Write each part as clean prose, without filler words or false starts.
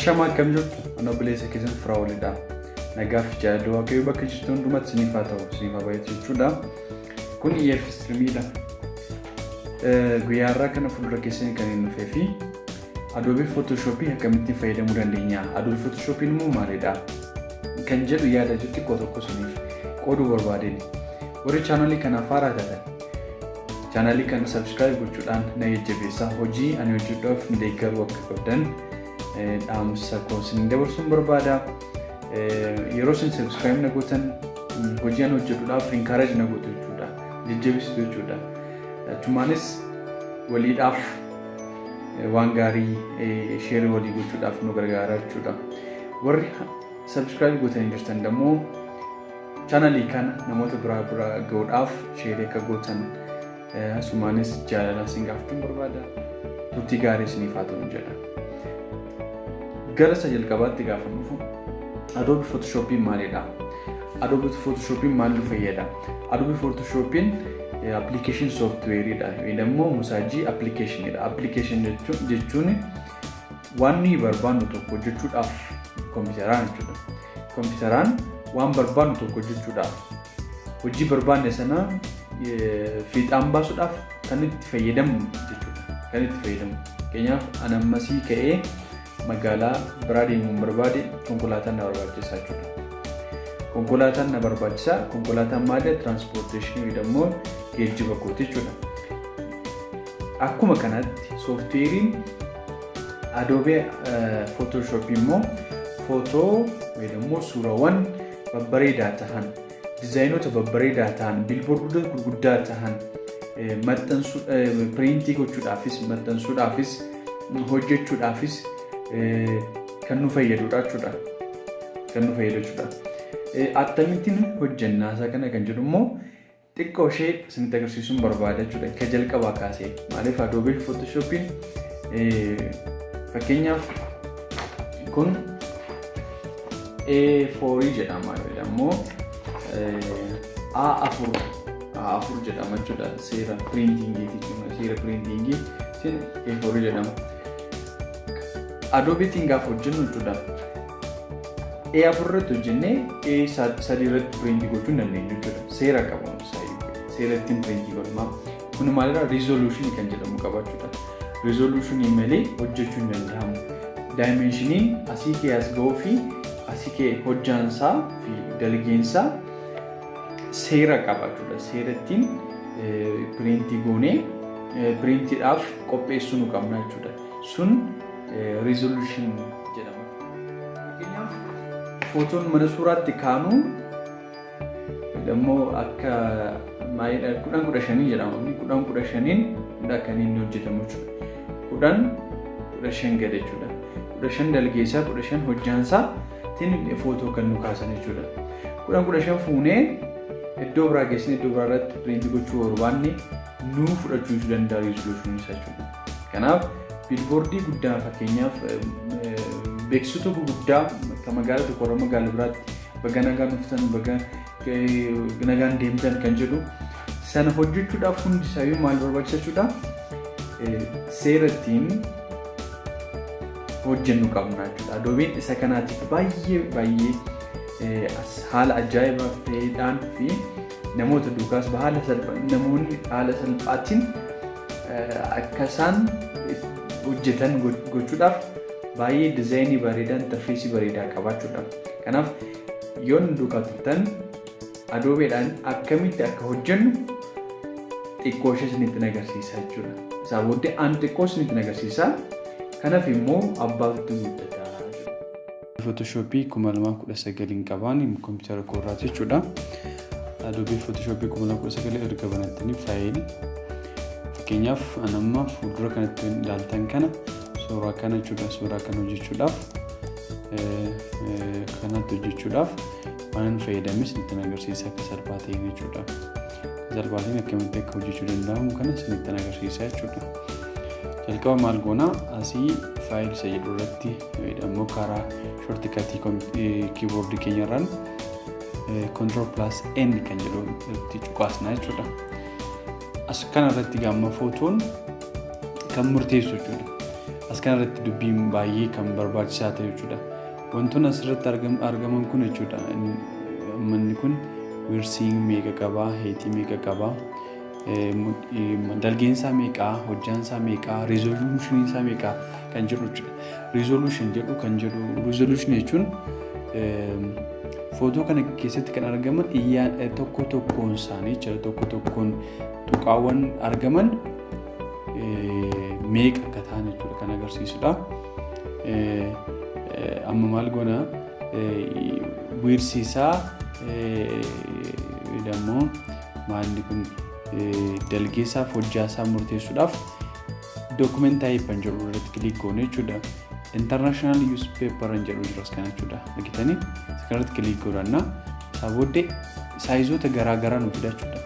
Ashama akkam jirtu ana obboleessa keessan Firaa'olidha. Nagaaf jaalala waaqayyo bakka jirtu hundumatti isiniif haa ta'u isiniif haa baay'atu jechuudha. Kun streamidha. Guyyaa irraa kana fuuldura keessanii kan hin dhufee fi Adobe Photoshop akkamitti fayyadamuu dandeenya? Adobe Photoshop immoo maalidha? Kan jedhu yaada jirti tokko isiniif qooduu barbaadeen. Warri chaanalii kana haaraa taatan chaanalii kana subscribe gochuudhaan na jajjabeessaa hojii ani hojjechuudhaaf deeggaruu akka qabdan dhaamsa koosiin dabarsuun barbaada. Yeroo isin subscribe na gootan hojii ani hojjechuudhaaf encourage na gootu jechuudha. Jajjabeessitu jechuudha. Achumaanis waliidhaaf waan gaarii share walii gochuudhaaf nu gargaara jechuudha. Warri subscribe gootanii jirtan immoo chaanalii kana namoota biraa ga'uudhaaf share akka gootan asumaanis jaalala isin gaafachuun barbaada. Turtii gaarii isiniif haa ta'u jedha. Gara jalqabaatti gaafa dhufu Adobe Photoshop maalidha? Adobe Photoshop maal nu fayyada? Adobe Photoshop application software dha. Idammoo musaajii application dha. Application jechuun waan nuyi barbaannu tokko hojjechuudhaaf kompiitaraan jechuudha. Kompiitaraan waan barbaannu tokko hojjechuudhaaf hojii barbaanne sana fiixaan baasuudhaaf kan itti fayyadamnu jechuudha. Kan itti fayyadamnu. Fakkeenyaaf ani ammasii ka'ee magaalaa biraa deemuun barbaade konkolaataan na barbaachisa jechuudha. Konkolaataan na barbaachisa. Konkolaataan maali? Transportation jedhamu geejjiba kooti jechuudha. Akkuma kanatti softweeriin Adobe Photoshop immoo footoo jedhamu suurawwan babbareedaa ta'an, dizaayinoota babbareedaa ta'an, bilboordota gurguddaa ta'an maxxansuu printii gochuudhaafis maxxansuudhaafis hojjechuudhaafis kan nu fayyadudha jechuudha. Kan nu fayyadu jechuudha. Akkamittiin hojjennaa isaa kana kan jedhu immoo xiqqoo ishee isinitti agarsiisuun barbaada jechuudha. Ka jalqabaa kaasee maaliif Adobe Photoshop fakkeenyaaf kun A4 jedhama immoo A4 jedhama jechuudha. Seera printingii sin A4 jedhama. Adobe gaafa hojjennu jechuudha. A4 irratti hojjennee A3 irratti printii gochuu dandeenya jechuudha. Seera qabu seera ittiin printii godhama. Kun maalidha? Resolution kan jedhamu qabaachuudha. Resolution malee hojjechuu hin danda'amu. Dimensioniin asii kee as ga'uu fi asii kee hojjaansaa fi dalgeensaa seera qabaachuudha. Seera ittiin printii goonee printiidhaaf qopheessuu nu qabna jechuudha. Sun resolution jedhama. Fakkeenyaaf footoon mana suuraatti kaanu immoo akka maalidha 10-15 jedhama. 10-15 kan inni hojjetamu jechuudha. 10-15 gad jechuudha. 15 dalgeessaa 15 hojjaansaa tin footoo kan nu kaasan jechuudha. 10-15 fuunee iddoo biraa geessine iddoo biraa irratti printii gochuu barbaanne nu fudhachuu danda'a resolution isaa jechuudha. Kanaaf bilboordii guddaa fakkeenyaaf beeksisa guddaa kan magaalaa tokko irraa magaalaa biraatti baga nagaan dhuftan baga nagaan deemtan kan jedhu sana hojjechuudhaaf hundi isaayyuu maal barbaachisa jechuudha? Seera ittiin hojjennu qabna jechuudha. Adoobeen isa kanaatiif baay'ee haala ajaa'ibaa ta'eedhaan fi namoota duukaas namoonni haala salphaatiin akka isaan hojjetan gochuudhaaf baay'ee dizaayinii bareedaan interfeesii bareedaa qabaachuudha. Kanaaf yoo nu duukaa turtan Adobeedhaan akkamitti akka hojjennu xiqqoo ishee isinitti agarsiisa jechuudha. Isaa booddee aan xiqqoo isinitti agarsiisa. Kanaaf immoo abbaatu guddataa. Photoshop 2019 qabaan kompiitara koorraati jechuudha. Adobe Photoshop 2019 erga banattanii faayilii fakkeenyaaf anamma fuuldura kanatti ilaaltan kana suuraa kana jechuudha. Suuraa kana hojjechuudhaaf kanatti hojjechuudhaaf waan fayyadames itti agarsiisa akka salphaa ta'een jechuudha. Salphaatiin akkamitti akka hojjechuu danda'amu kana itti agarsiisa jechuudha. Jalqaba maal goonaa asii faayil isa jedhu irratti ammoo karaa shortkatii keyboard keenyarraan Ctrl+N kan jedhu itti cuqaasna jechuudha. As kana irratti gamma footoon kan murteessu jechuudha. as kanarratti dubbiin baay'ee kan barbaachisaa ta'e jechuudha. Wantoonni asirratti argaman kun jechuudha. Manni kun wiirsiin meeqa qabaa, heetii meeqa qabaa, dalgeen isaa meeqaa, hojjaan isaa meeqaa, rizooluushinii isaa meeqaa kan jedhu jechuudha. Rizooluushin jedhu kan jedhu rizooluushin jechuun footoo kana keessatti kan argaman tokko tokkoon isaanii jechuudha. Tokko tokkoon tuqaawwan argaman meeqa akka ta'an jechuudha kan agarsiisudha. Amma maal goona wiirsi isaa dammoo maalli kun dalgee isaaf hojjaa isaa murteessuudhaaf document type kan jedhu irratti click goone jechuudha. International newspaper kan jedhu jiras kana jechuudha. Argitanii kanarratti click godhanna. Isaa booddee saayizota garaa garaa nu fida jechuudha.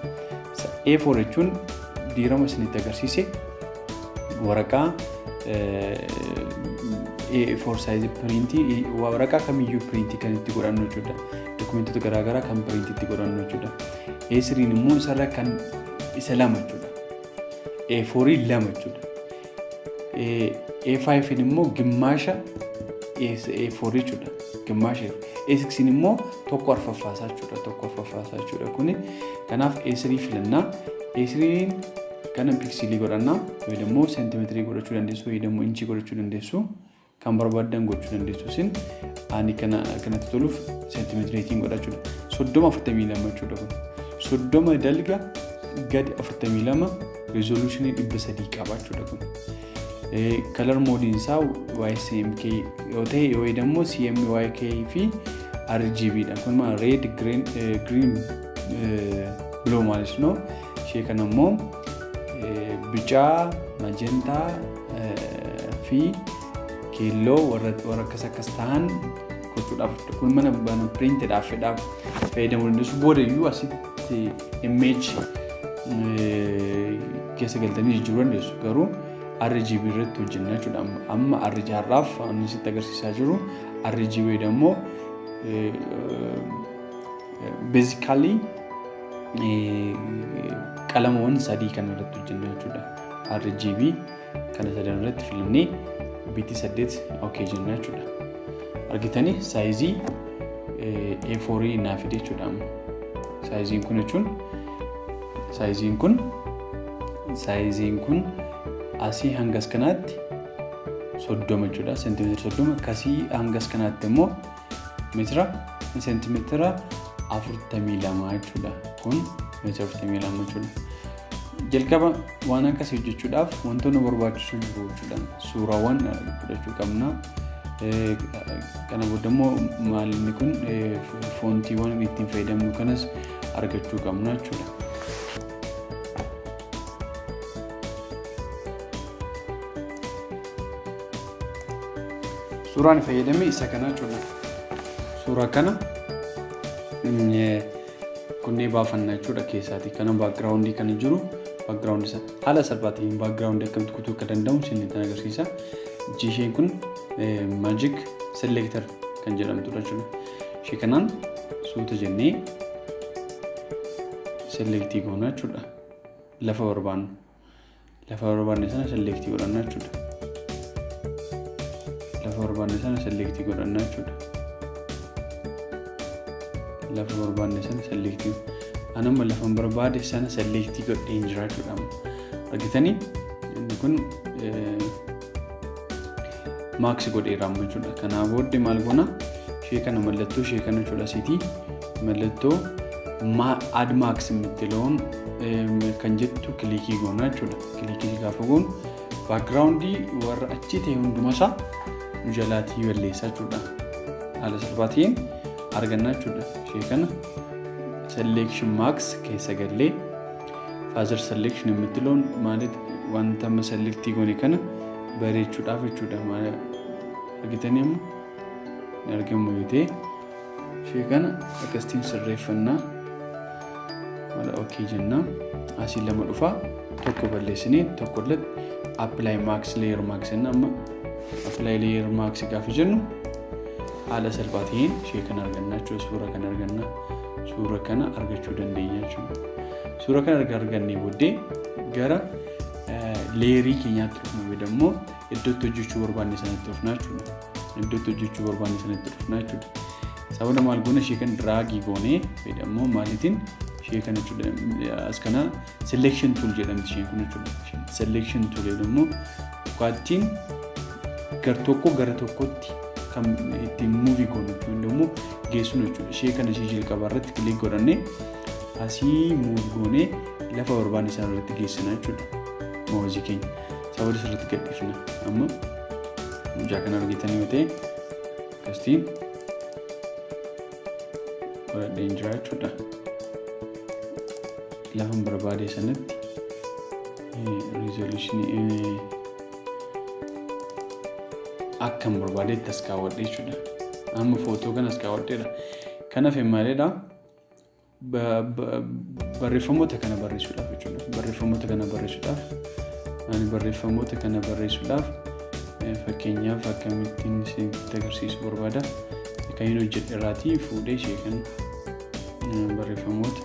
A4 jechuun diirama isinitti agarsiise waraqaa A4 size printii waraqaa kamiyyuu printii kan itti godhannu jechuudha. Dokumentoota garaa garaa kan printii itti godhannu jechuudha. A3 immoo isarra kan isa lama jechuudha. A4 lama jechuudha. A5 immoo gimmaasha A4 jechuudha. Gimmaasha A6 immoo tokko arfaffaasaa jechuudha. Tokko arfaffaasaa jechuudha. Kuni kanaaf A3 filannaa. A3 kana pikselii godhannaa ወይ ደግሞ ሴንቲሜትሪ godhachuu dandeessu ወይ ደግሞ inchii godhachuu dandeessu kan barbaadan gochuu dandeessu sin ani kanatti toluuf seentimeetiriitiin godhachuudha. 3042 jechuudha kun. 30 dalga gadi 42 rizooluushinii 300 qaba jechuudha kun. Color moodiin isaa YCMK yoo ta'e ወይ ደግሞ CMYK fi RGB dha. Kun ma red green blue ማለት ነው. ishee kana immoo bica magenta fi keelloo warra akkas ta'an gochuudhaaf kun mana printeedhaaf fayyadamuu dandeessu. Booda iyyuu asitti image keessa galtanii jijjiiruu dandeessu. Garuu RGB irratti hojjenna jechuudha. Amma RGB har'aaf ani sitti agarsiisaa jiru RGB ደግሞ basically ቀለሞን ሳዲ ከነረቱ ጀነቹዳ RGB ከነ ተደረረት ፊልምኒ ቢቲ ሰደት ኦኬ ጀነቹዳ አርጊተኒ ሳይዚ A4 ናፊዴቹዳ ሳይዚን ኩነቹን ሳይዚን ኩን አሲ ሃንጋስ ከናት ሶዶመቹዳ ሴንቲሜትር ሶዶመ ካሲ ሃንጋስ ከናት ደሞ ሜትራ ሴንቲሜትር 42 jechuudha. Kun meeshaa 42 jechuudha. Jalqaba waan akkasii hojjechuudhaaf wantoonni barbaachisu jiru jechuudha. Suuraawwan fudhachuu qabna. Kana booda immoo maalni kun foontiiwwan ittiin fayyadamnu kanas argachuu qabna jechuudha. Suuraan fayyadame isa kana jechuudha. Suuraa kana kunne baafannaa jechuudha keessaati. Kana background kan jiru background isa haala salphaatiin background akkamitti kutuu akka danda'u isinitti agarsiisa. Isheen kun magic selector kan jedhamtudha jechuudha. Ishee kanaan suuta jennee selectii goona jechuudha. Lafa barbaanne sana selectii godhanna jechuudha. Lafa barbaanne sana selectii godhanna jechuudha. Lafa barbaanne sana selectii anamma lafa barbaade sana selectii godhee jira jechuudha. Argitanii inni kun max godhee raamma jechuudha. Kanaaf booddee maal goona ishee kana mallattoo ishee kana jechuudha asiitii mallattoo add max mittiloon kan jettu kilikii goona jechuudha. Kilikii gaafa goonu backgroundii warra achi ta'e hundumasaa nu jalaatii balleessaa jechuudha. Haala salphaatiin arganna jechuudha. Ishee kana selection max keessa gallee further selection mittiloon maaliif wanta ma selectii goone kana bareechuudhaaf jechuudha. Maal argitanii amma argamu yoo ishee kana akkasiin sirreeffannaa mala okay jenna. Asii lama dhufa tokko balleessinee tokko illee apply max layer max jenna. Amma apply layer max gaafa jennu haala salphaatiin ishee kana arganna jechuudha. Suura kana argachuu dandeenya jechuudha. Suura kana argannee booddee gara leerii keenyaatti dhufna. Demmoo iddootti hojjechuu barbaanne sanatti dhufnaa jechuudha. Iddootti hojjechuu barbaanne sanatti dhufnaa jechuudha. Sababa maal goone ishee kan draagii goonee fayyadamoo maaliitiin ishee kana jechuudha. As kana selection tool jedhamti isheen kun jechuudha. Selection tool jedhamu dhugaattiin gar tokko gara tokkotti kan ittiin muuvii goonu jechuudha. Immoo geessuun jechuudha. Ishee kana ishee jalqaba irratti kilik godhannee asii muuvii goonee lafa barbaanne sana irratti geessina jechuudha. Moozii keenya sababa isirratti gadhiifna. Amma mucaa kana argitanii yoo ta'e akkasitiin godhadheen jira jechuudha. Lafa barbaade sanatti resolution akkam barbaadetti as kaawwadhe jechuudha. Amma footoo kana as kaawwadheedha. Kanaaf maaliidha? Barreeffamoota kana barreessuudhaaf jechuudha. Barreeffamoota kana barreessuudhaaf fakkeenyaaf akkamittiin isinitti agarsiisuu barbaada. Kan inni hojjedhe irraatii fuudhee ishee kan barreeffamoota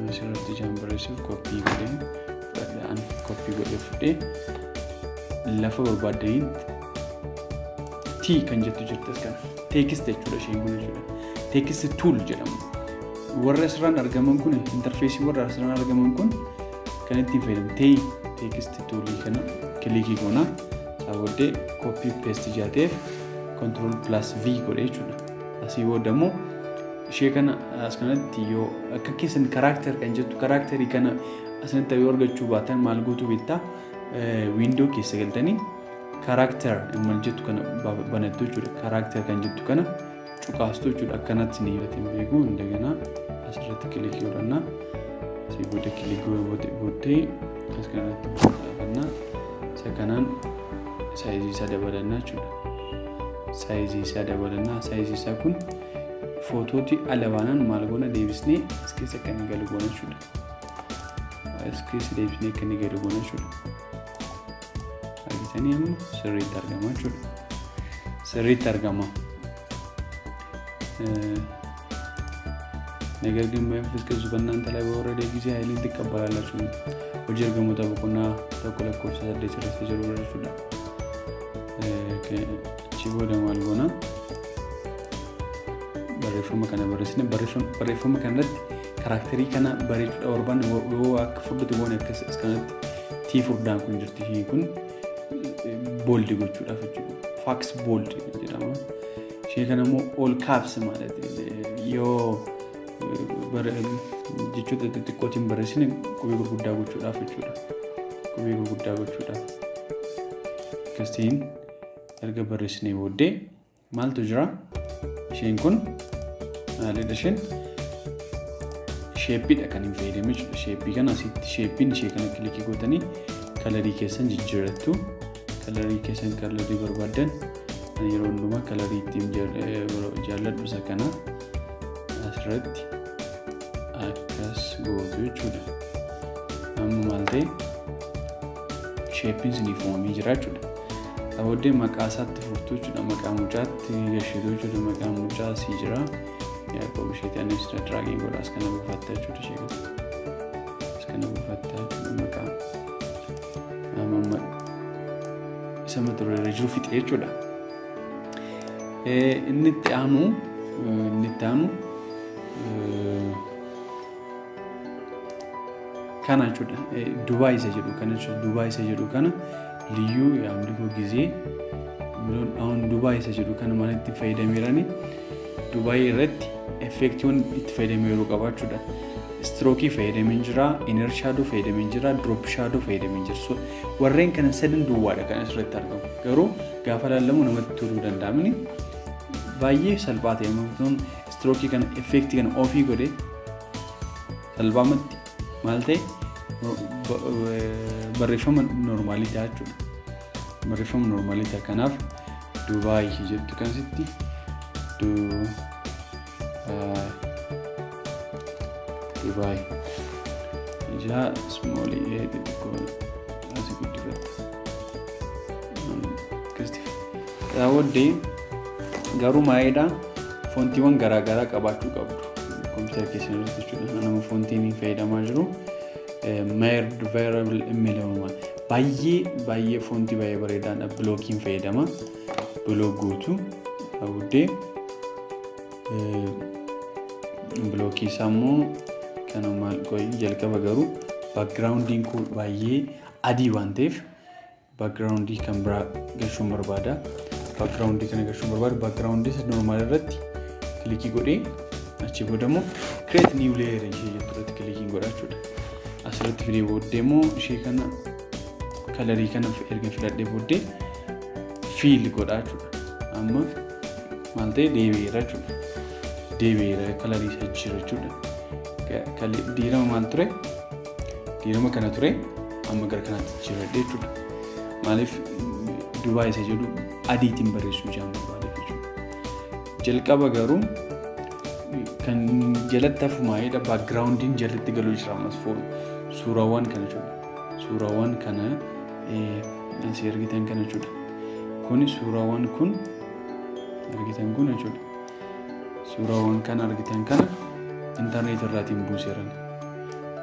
asirratti ijaan barreessuuf koppii godhee fuudhee lafa barbaadanitti kan jettu jirti as kana. Teekist jechuudha isheen kun jechuudha. Teekist tool jedhamu. Warra asirraan argaman kun interfeesii warra asirraan argaman kun kan ittiin fayyadamu teekist toolii kana kilikii goona. Sababdee koppii peestii jaateef Ctrl+V godhee jechuudha. Asii booda immoo ishee kana as kanatti yoo akka keessan kaaraakter kan jettu karaakterii kana asirratti yoo argachuu baatan maal gootu beektaa wiindoo keessa galtanii kaaraakter maal jettu kana banattu jechuudha. Kaaraakter kan jettu kana cuqaastu jechuudha. Akkanatti ni hibateen beeku indagana asirratti kilikii godhannaa. Asii booda kilikii booddee as kanatti dhaabannaa. Isa kanaan saayizii isaa dabalannaa jechuudha. Saayizii isaa dabalannaa. Saayizii isaa kun footooti alabaanaan maal goona deebisnee as keessa kan galu goona jechuudha. As keessa deebisnee kan galu goona jechuudha. Argitanii amma sirriitti argama jechuudha. Sirriitti argama. ነገር ግን በፊት በእናንተ ላይ በወረደ ጊዜ ኃይልን ትቀበላላችሁ። ወጀ ገሞታ በቁና ተቆለቆሰ ደረሰ ተጀሩላችሁ ዳ ቺቦ ደማልጎና በሬፎርም ከነ በረስነ በሬፎርም ከነት ካራክተሪ ከነ በሬቹ ዳወርባን ወአክ ፉድት ጎነ እስከነት ቲ ፉርዳን ኩን ጅርቲ ሂኩን ቦልድ ጎቹ ዳፈቹ ፋክስ ቦልድ ይላማ ሼከነሞ ኦል ካፕስ ማለት ዮ jechuudha xixiqqootiin barreessine qubee gurguddaa gochuudhaaf jechuudha. Qubee gurguddaa gochuudhaaf. Akkasitiin erga barreessinee booddee maaltu jira? Isheen kun maalidha isheen? Sheeppiidha kan hin fayyadame jechuudha. Sheeppii kana asitti sheeppiin ishee kana kilikii gootanii kalarii keessan jijjiirrattu. Kalarii keessan kalarii barbaadan yeroo hundumaa kalarii ittiin jaalladhu isa kana asirratti akkas gootu jechuudha. Amma maal ta'e sheeppiin sinii foomii jira jechuudha. Booddee maqaa isaatti furtuu jechuudha. Maqaa mucaatti gashituu jechuudha. Maqaa mucaa asii jira. Yaaqoob isheetii anis diraagii godha as kana buufatta jechuudha ishee kana. As kana buufatta jechuudha maqaa. Amma isa mata duree jiru fixee jechuudha. Inni itti aanu kana jechuudha. Dubai isa jedhu kana jechuudha. Dubai isa jedhu kana liyyuu yaamlikoo gizee aሁን Dubai isa jedhu kana maal itti fayyadameerani Dubai irratti effektiiwwan itti fayyadameeru qabaachuudha. Strookii fayyadameen jira, inner shadow fayyadameen jira, drop shadow fayyadameen jira. So warreen kana sadan duwwaadha kan asirratti argamu. Garuu gaafa laallamu namatti toluu danda'amni baay'ee salphaa ta'e mootummaan strookii kana effektii kana ofii godhee salphaamatti maal ta'e barreeffama normaalii ta'a jechuudha. Barreeffama normaalii ta'a kanaaf Dubai jettu kanatti Dubai ija small as guddifata kasti daawwadee garuu maayidha foontiiwwan garaagaraa qabaachuu qabdu. Kompiitara keessan irratti jechuudha. Nama foontiin fayyadamaa jiru meerd variable immileuma baay'ee foontii baay'ee bareedaadha. Blookiin fayyadama. Blook guutuu awudee blookii sammuu kana maal qoyi jalqaba garuu backgroundiin kun baay'ee adii waan ta'eef backgroundii kan biraa galchuun barbaada. Backgroundii kana galchuun barbaada. Backgroundii isa normaal irratti kilikii godhee achi booda immoo create new layer ishee jettu irratti kilikiin godhachuudha. Asirratti fidee booddee immoo ishee kana kalarii kana erga filadhee booddee fiil godhachuudha. Amma maal ta'e deebi'eera jechuudha. Deebi'eera kalarii isa jira jechuudha. Diirama maal ture? Diirama kana ture amma gara kanaatti jira jechuudha. Maaliif Dubaay isa jedhu adiitiin barreessuu jaalladha jechuudha. Jalqaba garuu kan jalatti hafumaa'edha. Backgroundiin jalatti galuu jira ammas suuraawwan kana jechuudha. Suuraawwan kana asii argitan kana jechuudha. Kuni suuraawwan kun argitan kun jechuudha. Suuraawwan kana argitan kana internet irraatiin buuseeran.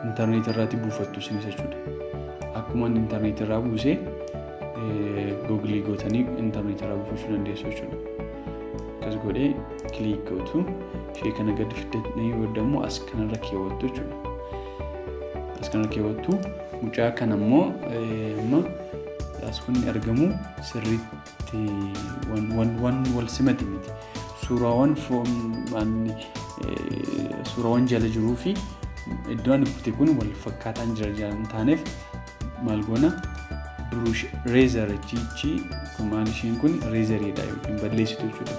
Internet irraatii buufattu isinis jechuudha. Akkuma internet irraa buusee Google gootanii internet irraa buufachuu dandeessu jechuudha. Akkas godhee click gootu ishee kana gad fidanii boodammoo as kanarra keewwattu jechuudha. As kanarra keewwattu mucaa kana immoo amma as kun argamu sirriitti wal simati miti. Suuraawwan jala jiruu fi iddoon itti kun wal fakkaataan jira taaneef maal goona brush razor chichi kumaan isheen kun razoriidha yookiin balleessituu jechuudha.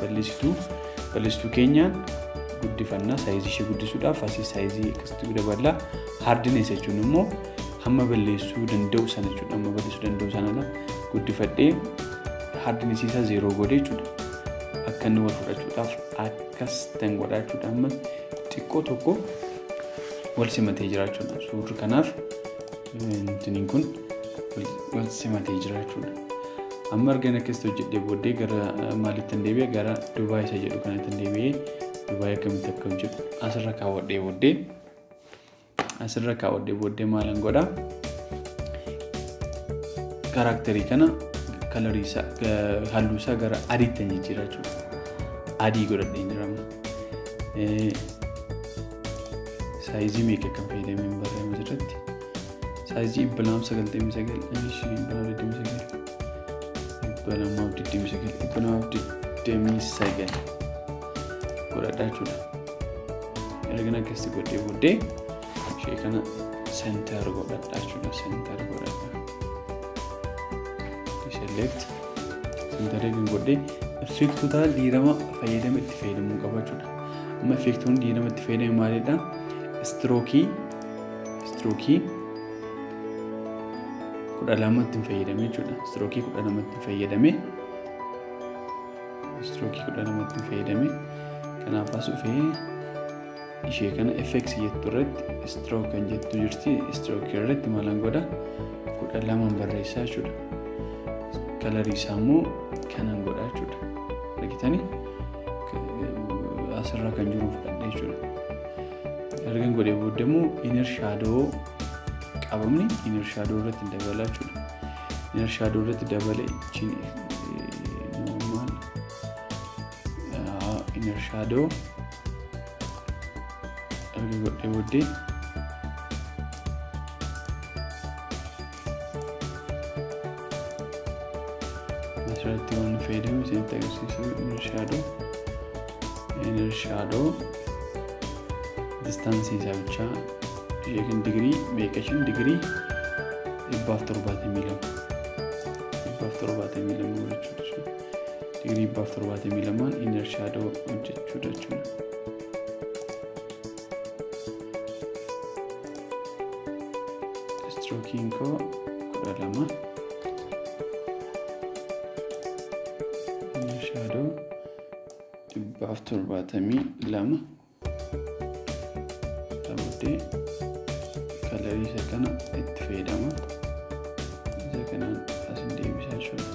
Balleessituu keenyaan guddifannaa saayizii ishee guddisuudhaaf asii saayizii akkasitti daballaa. Hardiness jechuun immoo hamma balleessuu danda'u sana jechuudha. Hamma balleessuu danda'u sanadha guddifadhee hardiness isaa 0 godhee jechuudha. Akka inni wal fudhachuudhaaf akkas ta'an godhaa jechuudha. Amma xiqqoo tokko wal simatee jira jechuudha. Suurri kanaaf intiniin kun wal simatee jira jechuudha. Amma argina akkasitti hojjedhee booddee gara maalitti hin deebi'ee gara Dubaay isa jedhu kanatti hin deebi'ee Dubaay akkamitti akka hojjetu asirra kaawwadhee booddee maalan godhaa kaaraakterii kana kalarii isaa halluu isaa gara adiitti jijjiirraa jechuudha. Adii godhadhee jira. Saayizii meeqa kan fayyadameen barreeffama irratti saayizii 299 godhadhaa jechuudha. Erga akkasitti godhee booddee ishee kana center godhadhaa jechuudha. Center godhadhaa. Select center kan godhee effektota diirama fayyadame itti fayyadamuu qaba jechuudha. Amma effektoonni diirama itti fayyadame maalidha? Strookii 12 itti fayyadame jechuudha. Strookii 12 itti fayyadame kanaaf asufee ishee kana FX jettu irratti stroke kan jettu jirti. Stroke irratti maalan godha 12 barreessaa jechuudha. Kalarii isaa immoo kanan godha jechuudha. Argitanii asirra kan jiru fudhadhee jechuudha. Ergan godhee booddee immoo inner shadow qabamni inner shadow irratti dabalaa jechuudha. Inner shadow irratti dabalee ichiin normal inner shadow erga godhee booddee asirratti waan fayyadamu isinitti agarsiisu inner shadow distance isaa bicha ishee kan digirii meeqashin digirii 172 jechuudha. Digirii 172 inner shadow hojjechuudha jechuudha. Strokeen koo 12 inner shadow 172 taa'uudhee kalarii isa kana itti fayyadama. Isa kanaan asin deebisaa jechuudha.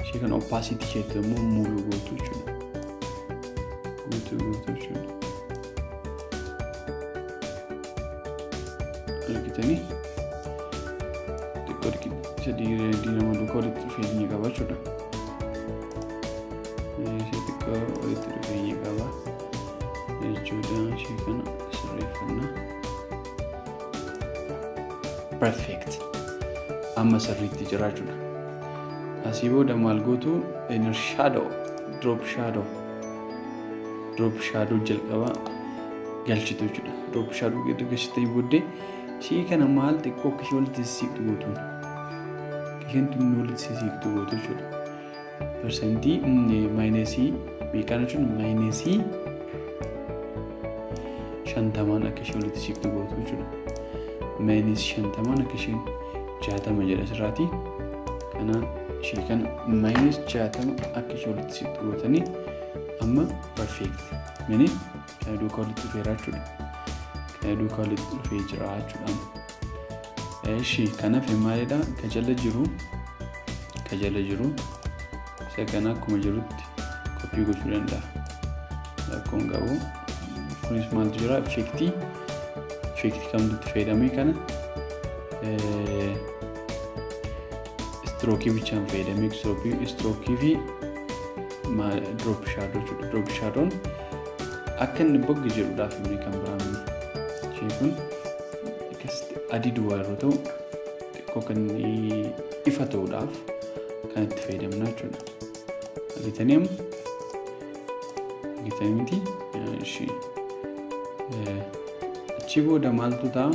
Ishee kana opacity isheetti immoo muuluu gootu jechuudha. Argitanii diinama duukaa walitti dhufeenya qaba jechuudha. Ishee xiqqoo walitti dhufeenya qaba jechuudha. Ishee kana sirreeffannaa. Perfect. Amma sirriitti jira jechuudha. Asii booda maal gootu inner shadow, drop shadow jalqaba galchitu jechuudha. Drop shadow galchitee booddee ishee kana maal xiqqoo akka ishee walitti sissiqtu gootuun. Isheen xinnoo walitti sissiqtu gootu jechuudha. Persentii maayinasii meeqaan jechuun maayinasii 50 akka ishee walitti sissiqtu gootu jechuudha. Maayinasii 50 akka isheen 60 jedha asirraati. Kanaan ishee kana maayinasii 60 akka ishee walitti sissiqtu gootanii amma perfect. Mini kan duukaa walitti dhufeera jechuudha. Kan duukaa walitti dhufee jira jechuudha. Ishee kanaaf maalidha? Ka jala jiru isa kana akkuma jirutti koppii gochuu danda'a. Rakkoon qabu. Kunis maaltu jira? Effektii kamtutti fayyadamee kana strookii bichaan fayyadamee strookii fi drop shadow jechuudha. Drop shadow'n akka inni bogge jedhuudhaaf inni kan biraamni. Isheen kun akkasitti adii duwwaa yeroo ta'u xiqqoo kan ifa ta'uudhaaf kan itti fayyadamna jechuudha. Argitanii miti ishee achi booda maaltu ta'a?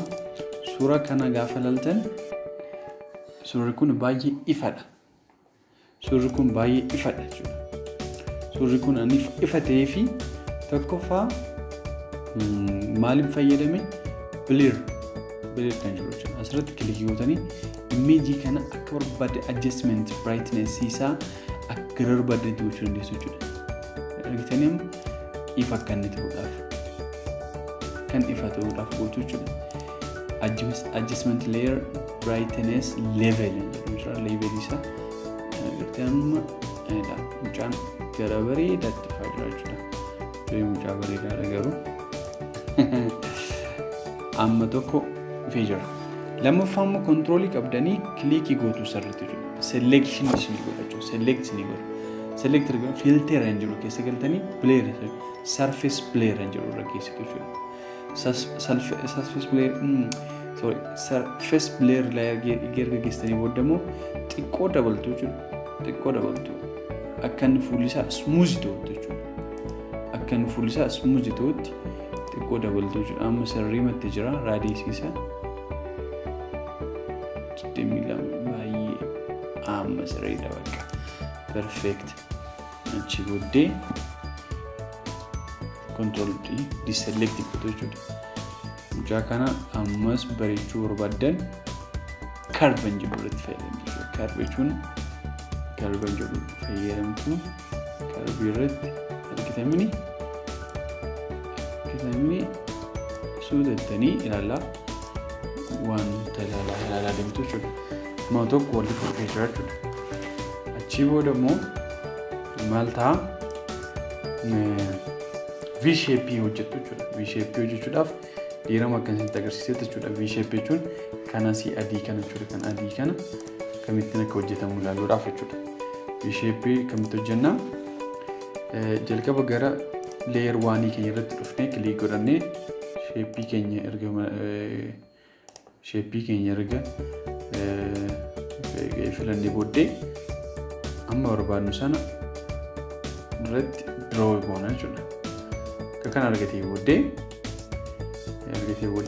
Suura kana gaafa ilaaltan suurri kun baay'ee ifadha. Suurri kun baay'ee ifadha jechuudha. Suurri kun ani ifa ta'ee fi tokkoffaa maaliin fayyadame? Blur kan jiru jechuudha. Asirratti kilikii gootanii imeejii kana akka barbaadde adjustment brightness isaa akka barbaaddetti gochuu dandeessu jechuudha. Argitanii ifa akka inni ta'uudhaaf kan ifa ta'uudhaaf gootu jechuudha. Adjustment layer brightness level jechuudha. Level isaa argitanii mucaan gara bareedaatti dhufaa jira jechuudha. Mucaa bareedaadha garuu amma tokko dhufee jira. Lammaffaa immoo kontiroolii qabdanii kilikii gootu sirriitti jechuudha. Selection isinii godhachuu select isinii godhu. Select erga filter hin jiru keessa galtanii blur surface blur hin jiru irra keessatti jechuudha. Surface blur la erga geessanii booddamoo xiqqoo dabaltu jechuudha. Xiqqoo dabaltu akka inni fuulli isaa smooth ta'utti jechuudha. Akka inni fuulli isaa smooth ta'utti xiqqoo dabaltu jechuudha. Amma sirriimatti jira raadiyeesii isaa. Baay'ee amma sirriidha bakka. Perfect. Achi booddee control deselect godhu jechuudha. Mucaa kana ammas bareechuu barbaaddan curve jedhu irratti fayyadamtu jechuudha. Curve jechuun curve jedhu fayyadamtu. Curve irratti argitamini suutattanii ilaalaa wanta ilaalaa deemtu jechuudha. Nama tokko walitti fudhatee jira jechuudha. Achii booda immoo maal ta'a? V-shape hojjettu jechuudha. V-shape hojjechuudhaaf diirama akkasitti agarsiisetti jechuudha. V-shape jechuun kan asii adii kana jechuudha. Kan adii kana kamittiin akka hojjetamu ilaaluudhaaf jechuudha. V-shape kamitti hojjennaa? Jalqaba gara layer 1 keenya irratti dhufnee kilik godhannee shape keenya erga filannee booddee amma barbaadnu sana irratti draw goona jechuudha. Akka kana argatee booddee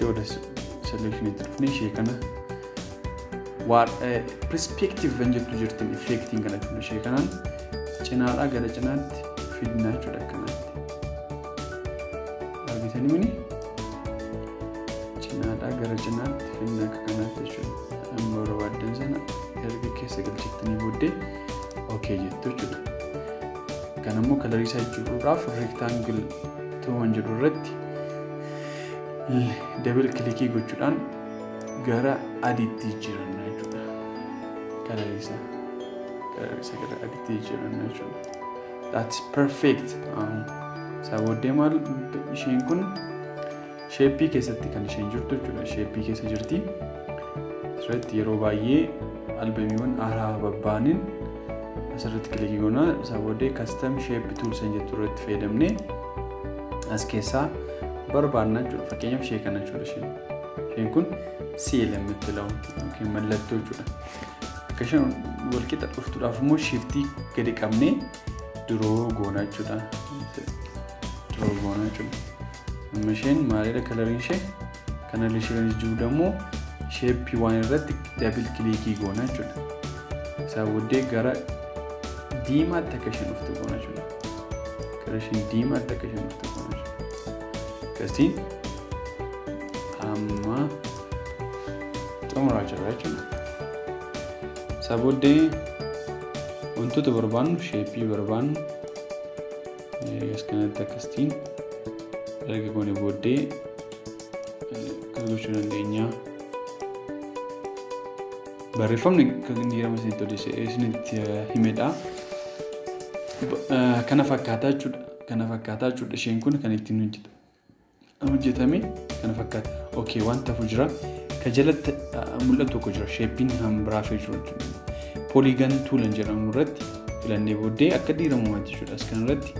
wada selection itti dhufnee ishee kana perspective kan jettu jirtin effecting kana jechuudha. Ishee kanaan cinaadhaa gara cinaatti fidnaa jechuudha. Akkanatti argitanii mini cinaadhaa gara cinaatti fidnaa akka kanaatti jechuudha. Amma barbaaddan sana erga keessa galchettanii booddee okay jettu jechuudha. Kan ammoo kalarii isaa jiruudhaaf rectangle ta'uun jiru irratti double click gochuudhaan gara adiitti jijjiiranna jechuudha. Kalarii isaa gara adiitti jijjiiranna jechuudha. That's perfect. Sabooddee maal isheen kun shape keessatti kan isheen jirtu jechuudha. Shape keessa jirti. asirratti yeroo baay'ee albeemiiwwan haaraa babbaanin asirratti kilikii goona isa booddee custom shape tools jettu irratti fayyadamne as keessaa barbaadna jechuudha. Fakkeenyaaf ishee kana jechuudha isheen kun seal የምትለው mallattoo jechuudha. Akka isheen wal qixa dhuftuudhaaf immoo shiftii gadi qabnee draw goona jechuudha. Draw goona jechuudha. Amma isheen maalidha kalariin ishee kana isheen jiru ደግሞ shape waan irratti double click goona jechuudha. Isa booddee gara diimaatti akka isheen dhuftu goona jechuudha. Gara isheen diimaatti akka isheen dhuftu goona jechuudha. Akkasiin amma xumuraa jirra jechuudha. Isa booddee wantoota barbaannu shape barbaannu as kanatti akkasiin erga goone booddee kan gochuu dandeenya. Barreeffamni kan dhiirama isinitti himedha. Kana fakkaataa jechuudha. Isheen kun kan ittiin hojjetame kana fakkaata. Okay, wanta jira ka jalatti mul'atu tokko jira. Shapein hambraafee jiru jechuudha. Polygon tool jedhamu irratti filannee booddee akka dhiiramumaatti jechuudha. As kan irratti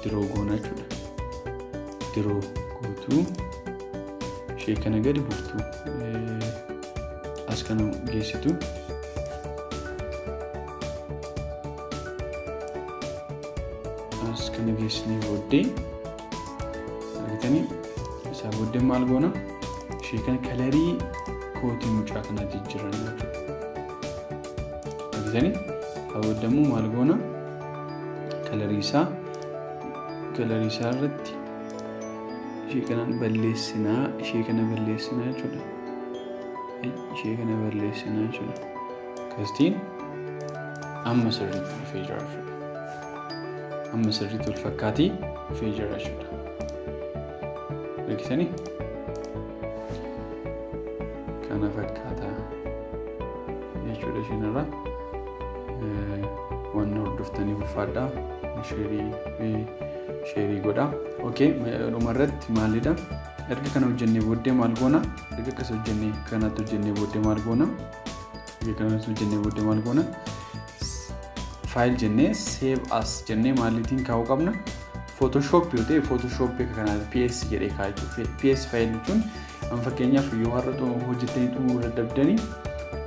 draw goona jechuudha. Draw gootu ishee kana gadi buuftu as kana geessitu as kana geessanii booddee argitanii isa booddee maal goona ishee kana kalarii kootii mucaa kana jijjiirran jechuudha. Argitanii booddee immoo maal goona kalarii isaa irratti ishee kana balleessinaa jechuudha. Ishee kana balleessinaa jechuudha. Akkasiin amma sirriitti dhufee jira jechuudha. Amma sirriitti wal fakkaatii dhufee jira jechuudha. Argitanii kana fakkaataa jechuudha. Isheen irraa waan hordoftanii ulfaadhaa sheerii godhaa. Okay, dhumarratti maalidha? Erga kana hojjennee booddee maal goona? Erga akkas hojjennee kanatti hojjennee booddee maal goona? File jennee save as jennee maalitiin kaa'uu qabna? Photoshop yoo ta'e Photoshop kana PS jedhee kaa'u. PS file jechuun fakkeenyaaf yoo har'a hojjettanii xumuruu dadhabdanii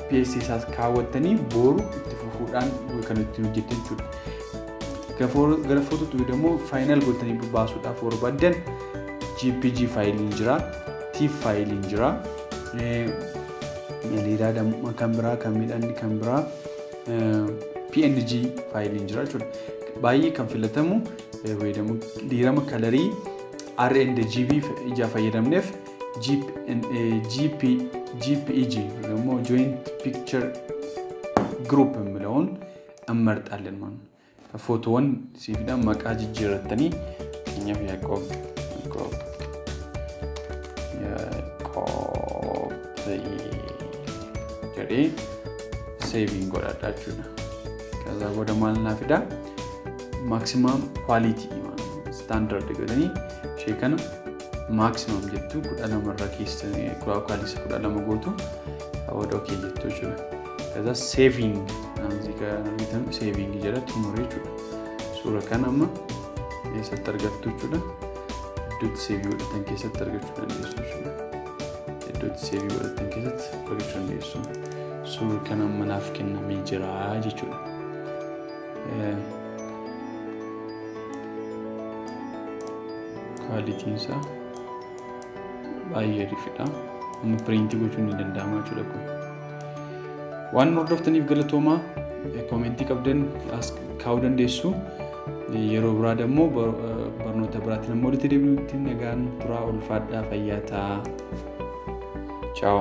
PS isaas kaawwattanii boru itti fufuudhaan kan ittiin hojjettan jechuudha. Gara footootti ደግሞ ፋይናል ጎተanii baasuudhaaf barbaadan GPG file jira, TIFF file jira, leedaa kan biraa kan midhaan kan biraa PNG file jira jechuudha. Baay'ee kan filatamu fayyadamu dhiirama kalarii R&GB ija fayyadamneef GPG ደግሞ joint picture group የሚለውን እንመርጣለን ማለት ነው። ፎቶውን ሲቪዳ መቃጅ ጅረተኒ እኛም ያቆብ ጀሪ ሴቪንግ ወዳዳችሁና ከዛ ወደ ማልና ፊዳ ማክሲመም ኳሊቲ ስታንዳርድ ገደኒ ሼከን ማክሲመም ጀቱ ኩዳለ መራኪስ ኳሊቲ ኩዳለ መጎቱ ወደ ኦኬ ጀቱ ይችላል። ከዛ ሴቪንግ እዚህ ጋር እንትን ሴቪንግ ጀረት ሞሬቹ ሱራ ከናማ የሰጠርገቱ ይችላል። ዶት ሴቪ ወደ ተንከ የሰጠርገቱ እንደሱ ይችላል። ዶት ሴቪ ወደ ተንከ የሰጠርገቱ እንደሱ ሱራ ከናማ ናፍከና ሚጅራ ይችላል። ኳሊቲንሳ ባየር ይፈዳ ፕሪንት ጎቹን እንደዳማቹ ለኮ waan hordoftaniif galatooma komentii qabdan kaa'uu dandeessu. Yeroo biraa immoo barnoota biraatiin immoo walitti deebinutti nagaan turaa ulfaadhaa fayyaa ta'aa. Ciao.